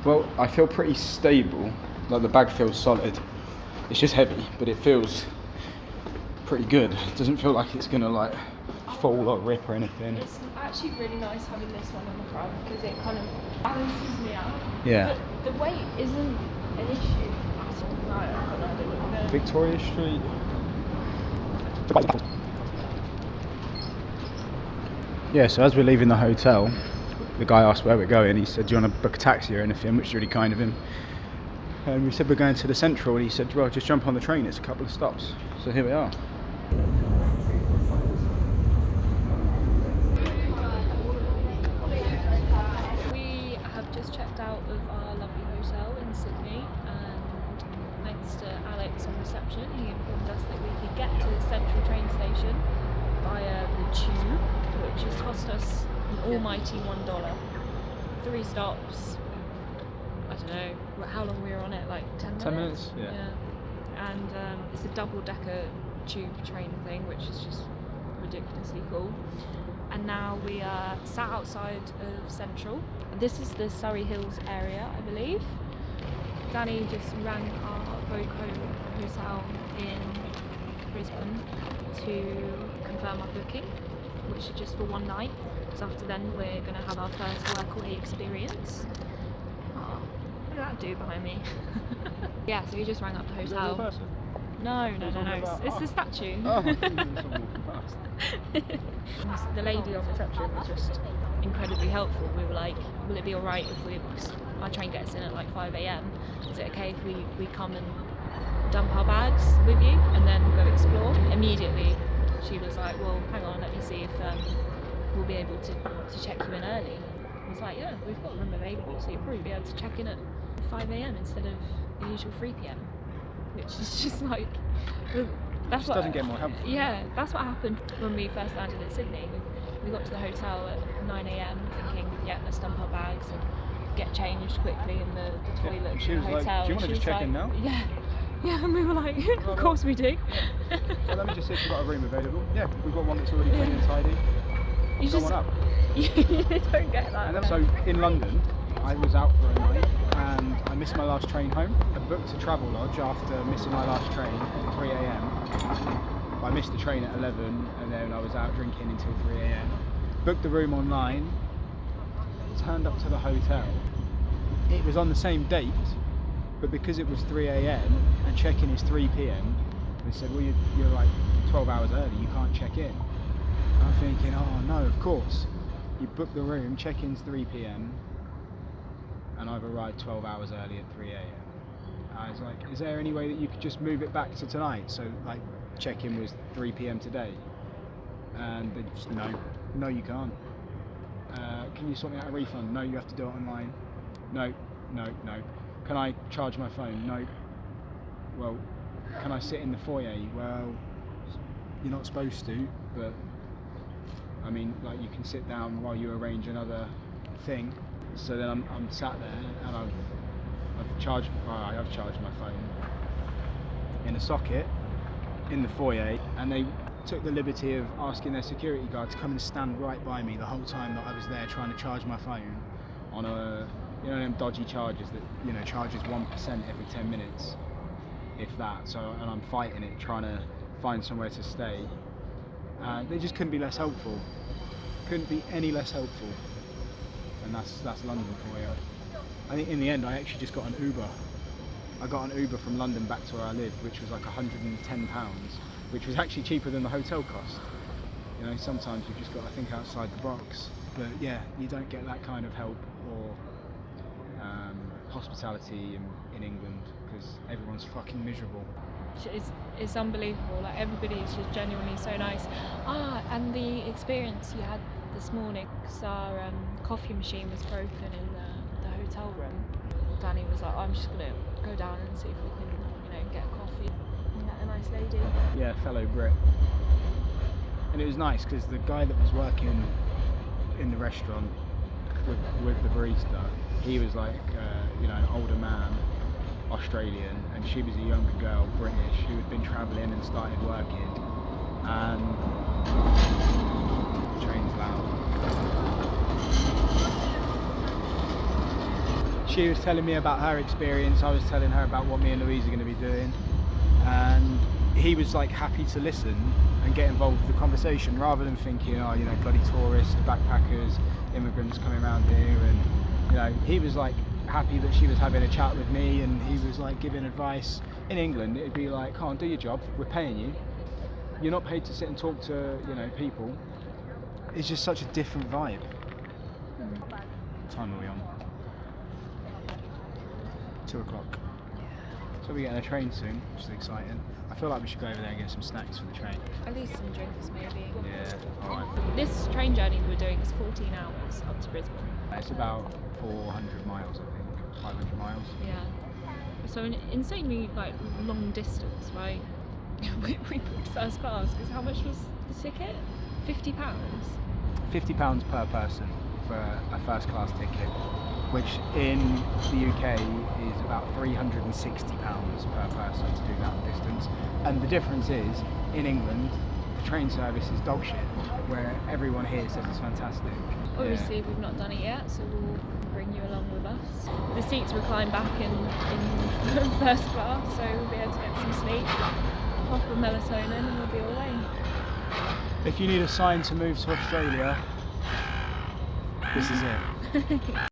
Well, I feel pretty stable. Like the bag feels solid. It's just heavy, but it feels pretty good. It doesn't feel like it's gonna like fall or rip or anything. It's actually really nice having this one on the front because it kind of balances me out. Yeah. But the weight isn't an issue at all. No, I've got no idea what I'm doing. Victoria Street. Yeah, so as we're leaving the hotel, the guy asked where we're going. He said, do you want to book a taxi or anything, which is really kind of him. And we said we're going to the Central, and he said, well, just jump on the train, it's a couple of stops. So here we are. We have just checked out of our lovely hotel in Sydney, and thanks to Alex on reception, he informed us that we could get to the Central train station via the tube, which has cost us an almighty $1. 3 stops. I don't know how long we were on it, like 10 minutes? 10 minutes, yeah. And it's a double-decker tube train thing, which is just ridiculously cool. And now we are sat outside of Central. This is the Surrey Hills area, I believe. Danny just rang our Voco hotel in Brisbane to confirm our booking, which is just for one night. Because after then we're going to have our first workaway experience. Oh, look at that dude behind me. Yeah, so he just rang up the hotel. Is that a real person? No. It's the statue. Oh, The lady on reception was just incredibly helpful. We were like, will it be alright if our train gets in at like 5 a.m? Is it okay if we come and dump our bags with you and then go explore? Immediately she was like, well, hang on, let me see if we'll be able to check you in early. I was like, yeah, we've got a room available, so you'll probably be able to check in at 5 a.m. instead of the usual 3 p.m, which is just like, that's what doesn't get more helpful. Yeah, that's what happened when we first landed in Sydney. We got to the hotel at 9 a.m. thinking, yeah, let's dump our bags and get changed quickly in the toilet And she in was the like, hotel. do you want to just check in now? Yeah, and we were like, of course we do. So let me just see if we've got a room available. Yeah, we've got one that's already clean and tidy. You Someone up. You don't get that. And then, so in London, I was out for a night and I missed my last train home. I booked a travel lodge after missing my last train at 3 a.m. I missed the train at 11 and then I was out drinking until 3 a.m. Booked the room online, turned up to the hotel. It was on the same date, but because it was 3 a.m. and check-in is 3 p.m, they said, well, you're like 12 hours early, you can't check in. I'm thinking, oh no, of course. You book the room, check-in's 3 p.m, and I've arrived 12 hours early at 3 a.m. I was like, is there any way that you could just move it back to tonight? So like, check-in was 3 p.m. today. And they just, no you can't. Can you sort me out a refund? No, you have to do it online. No. Can I charge my phone? No. Well, can I sit in the foyer? Well, you're not supposed to, but I mean, like, you can sit down while you arrange another thing. So then I'm sat there and I have charged my phone in a socket in the foyer, and they took the liberty of asking their security guard to come and stand right by me the whole time that I was there trying to charge my phone on a, you know, them dodgy chargers that, you know, charges 1% every 10 minutes, if that. So, and I'm fighting it, trying to find somewhere to stay. They just couldn't be less helpful. Couldn't be any less helpful. And that's London for you. I think in the end I actually just got an Uber. I got an Uber from London back to where I lived, which was like £110, which was actually cheaper than the hotel cost. You know, sometimes you've just got to think outside the box. But yeah, you don't get that kind of help or hospitality in England, because everyone's fucking miserable. It's unbelievable. Like, everybody is just genuinely so nice. And the experience you had this morning, because our coffee machine was broken in the hotel room. Danny was like, I'm just gonna go down and see if we can, you know, get a coffee. And met a nice lady. Yeah, fellow Brit. And it was nice because the guy that was working in the restaurant with the barista, he was like, you know, an older man, Australian, and she was a younger girl, British, who had been travelling and started working. And the train's loud. She was telling me about her experience, I was telling her about what me and Louise are going to be doing, and he was like happy to listen and get involved with the conversation rather than thinking, oh, you know, bloody tourists, backpackers, immigrants coming around here. And you know, he was like happy that she was having a chat with me, and he was like giving advice. In England it'd be like, come on, do your job, we're paying you, you're not paid to sit and talk to, you know, people. It's just such a different vibe. What time are we on? 2 o'clock. So we're getting a train soon, which is exciting. I feel like we should go over there and get some snacks for the train. At least some drinks, maybe. Yeah, alright. This train journey we're doing is 14 hours up to Brisbane. It's about 400 miles, I think, 500 miles. Yeah. So an insanely like long distance, right? we booked first class because how much was the ticket? £50. £50 per person for a first class ticket, which in the UK is about £360 per person to do that distance. And the difference is, in England, the train service is dog shit, where everyone here says it's fantastic. Obviously, we've not done it yet, so we'll bring you along with us. The seats recline back in first class, so we'll be able to get some sleep, pop a melatonin, and we'll be all away. If you need a sign to move to Australia, this is it.